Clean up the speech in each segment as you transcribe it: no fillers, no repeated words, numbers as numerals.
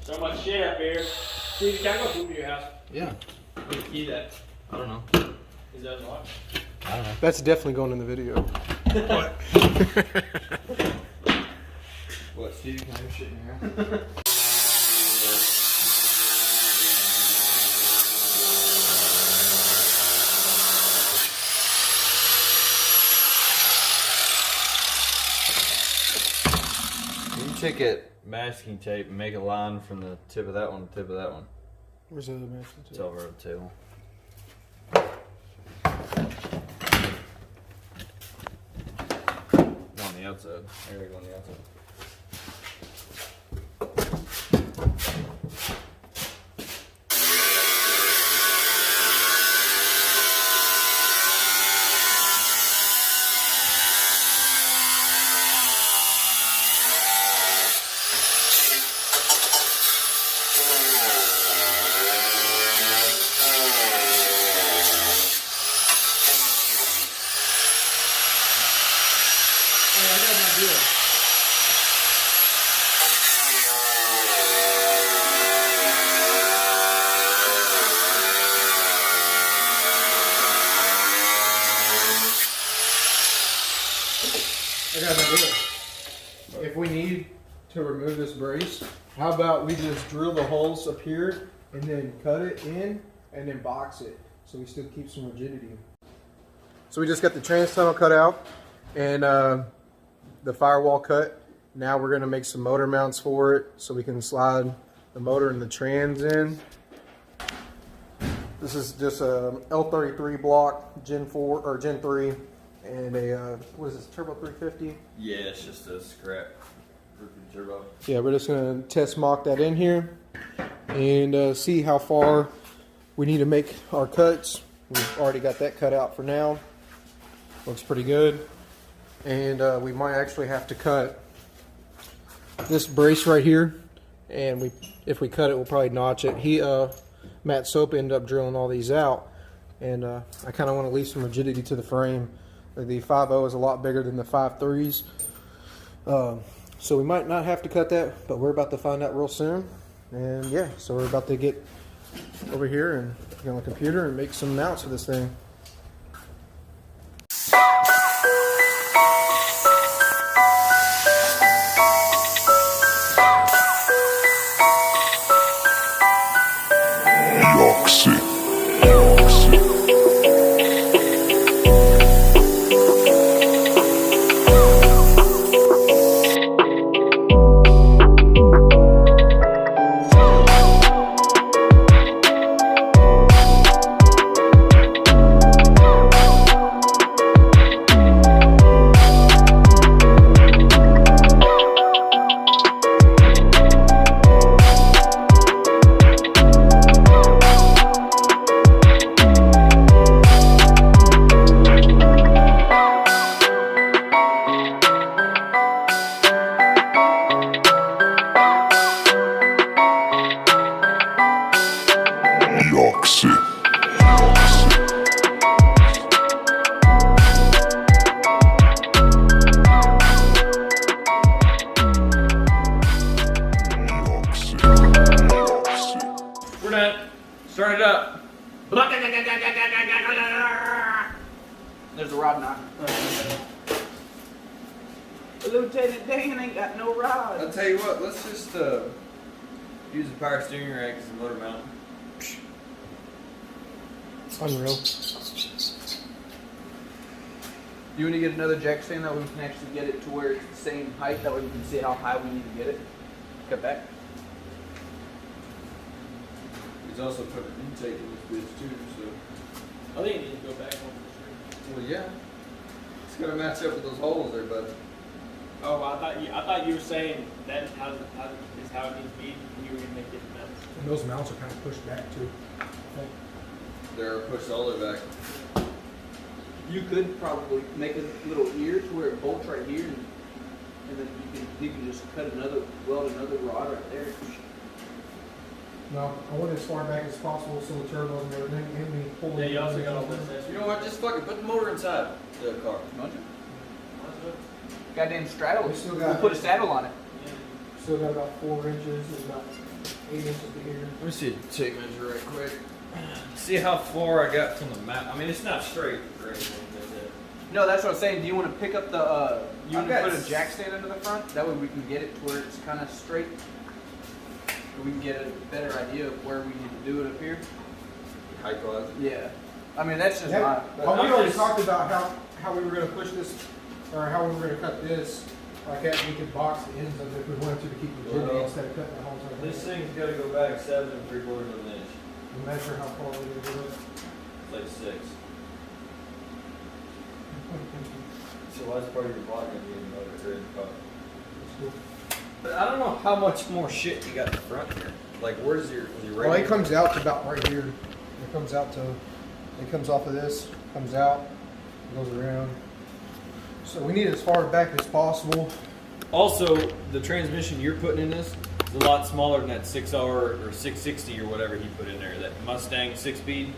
So much shit up here. Steve, can I go poop in your house? Yeah. Where's the key that? I don't know. Is that unlocked? I don't know. That's definitely going in the video. What? What, Steve? Can I have shit in your house? You take it masking tape and make a line from the tip of that one to the tip of that one. Where's the other masking tape? It's over the table. Go on the outside. There we go on the outside. I got an idea. If we need to remove this brace, how about we just drill the holes up here and then cut it in and then box it so we still keep some rigidity. So we just got the trans tunnel cut out and the firewall cut. Now we're going to make some motor mounts for it so we can slide the motor and the trans in. This is just a L33 block, Gen 4 or Gen 3, and a what is this, Turbo 350? Yeah, it's just a scrap turbo. Yeah, we're just going to test mock that in here and see how far we need to make our cuts. We've already got that cut out for now. Looks pretty good. And we might actually have to cut this brace right here, and if we cut it, we'll probably notch it. Matt Soap ended up drilling all these out, and I kind of want to leave some rigidity to the frame. The 5.0 is a lot bigger than the 5.3s, so we might not have to cut that, but we're about to find out real soon. And yeah, so we're about to get over here and get on the computer and make some mounts for this thing. We're done. Start it up. There's a rod knot. Lieutenant Dan ain't got no rod. I'll tell you what, let's just use the power steering rack as a motor mount. Unreal. You want to get another jack stand that we can actually get it to where it's the same height, that way we can see how high we need to get it. Cut back. He's also put an intake in this bitch too, so. I think it needs to go back one for Well, yeah. It's gonna match up with those holes there, bud. sure. Oh, I thought you were saying that is how it needs to be. And you were gonna make it And those mounts are kind of pushed back too. They're pushed all the way back. You could probably make a little ear to where it bolts right here, and then you can just weld another rod right there. No, I want it as far back as possible so the turbos and everything can be pulled. Yeah, you also got all this. You know what? Just fucking put the motor inside the car. Don't you? Goddamn straddle. We still We'll got- put a saddle on it. Still got about 4 inches and about 8 inches to here. Let me see a tape measure right quick. See how far I got from the map. I mean, it's not straight or anything. No, that's what I'm saying. Do you want to pick up the? You want to I've put got a jack stand under the front? That way we can get it to where it's kind of straight. We can get a better idea of where we need to do it up here. Height wise. Yeah. I mean, that's just Yeah, my. well, we I'm already just- talked about how we were going to push this, or how we were going to cut this. Like that, we could box the ends of it if we wanted to keep the jimmy Well, instead of cutting the whole thing. This thing's got to go back 7 3/4 of an inch. And measure how far we're going to do it. It's like 6. So why's part of your block going to be in the motor or in the car? But I don't know how much more shit you got in the front here. Like, where's your Well, it radiator? comes out to about right here. It comes out to, it comes off of this, comes out, goes around. So we need it as far back as possible. Also, the transmission you're putting in this is a lot smaller than that 6R or 660 or whatever he put in there. That Mustang 6-speed,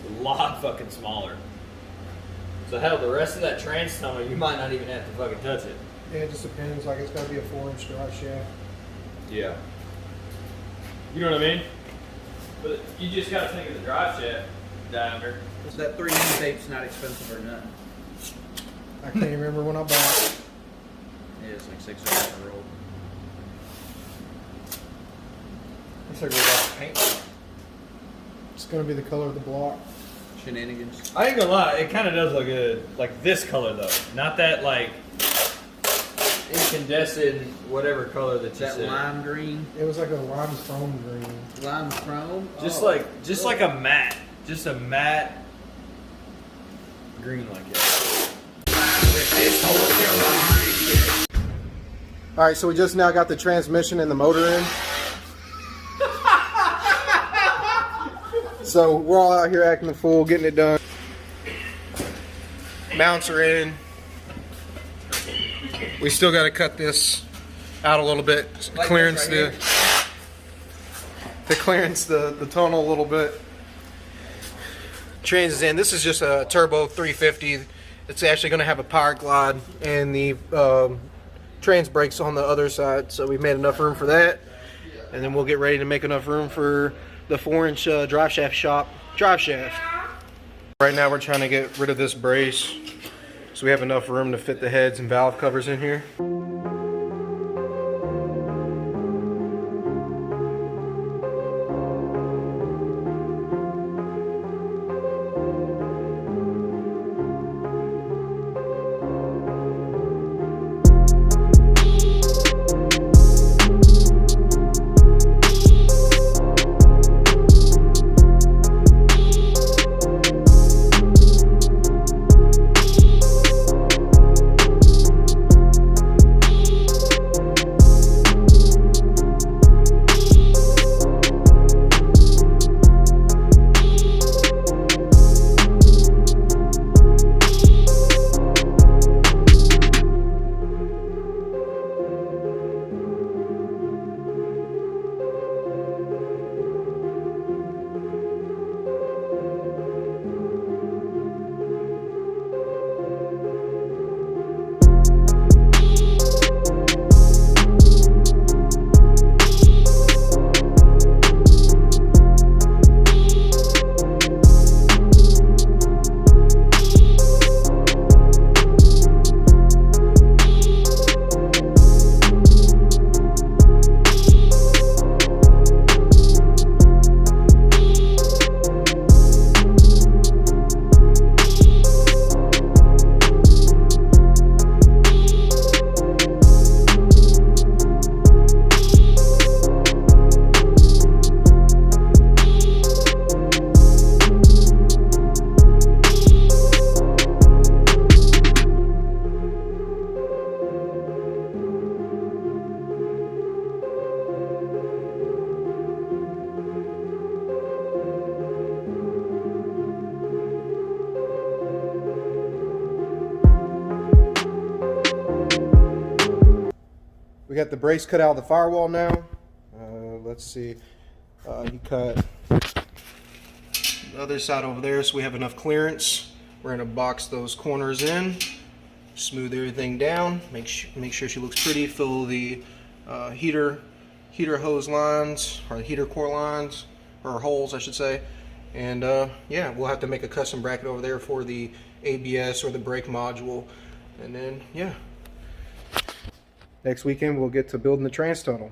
a lot fucking smaller. So hell, the rest of that trans tunnel, you might not even have to fucking touch it. Yeah, it just depends. Like it's got to be a 4-inch drive shaft. Yeah. You know what I mean? But you just gotta think of the drive shaft diameter. That 3M tape's not expensive or nothing. I can't remember when I bought it. Yeah, it's like $6 a roll. Looks like we got paint. It's going to be the color of the block. Shenanigans. I ain't gonna lie, it kind of does look good. Like this color though, not that like incandescent whatever color that you That said. lime green, It was like a lime chrome green. lime chrome. Just Oh. like a matte, just a matte green like that. All right, so we just now got the transmission and the motor in. So we're all out here acting the fool, getting it done. Mounts are in. We still got to cut this out a little bit, Like clearance this right the clearance the tunnel a little bit. Trans is in. This is just a turbo 350. It's actually going to have a power glide, and the trans brakes on the other side. So we've made enough room for that, and then we'll get ready to make enough room for the 4-inch drive shaft. Right now we're trying to get rid of this brace so we have enough room to fit the heads and valve covers in here. got the brace cut out of the firewall now. Let's see. He cut the other side over there, so we have enough clearance. We're gonna box those corners in, smooth everything down, make sure she looks pretty. Fill the heater hose lines, or heater core lines, or holes, I should say. And yeah, we'll have to make a custom bracket over there for the ABS or the brake module. And then yeah, next weekend we'll get to building the trans tunnel.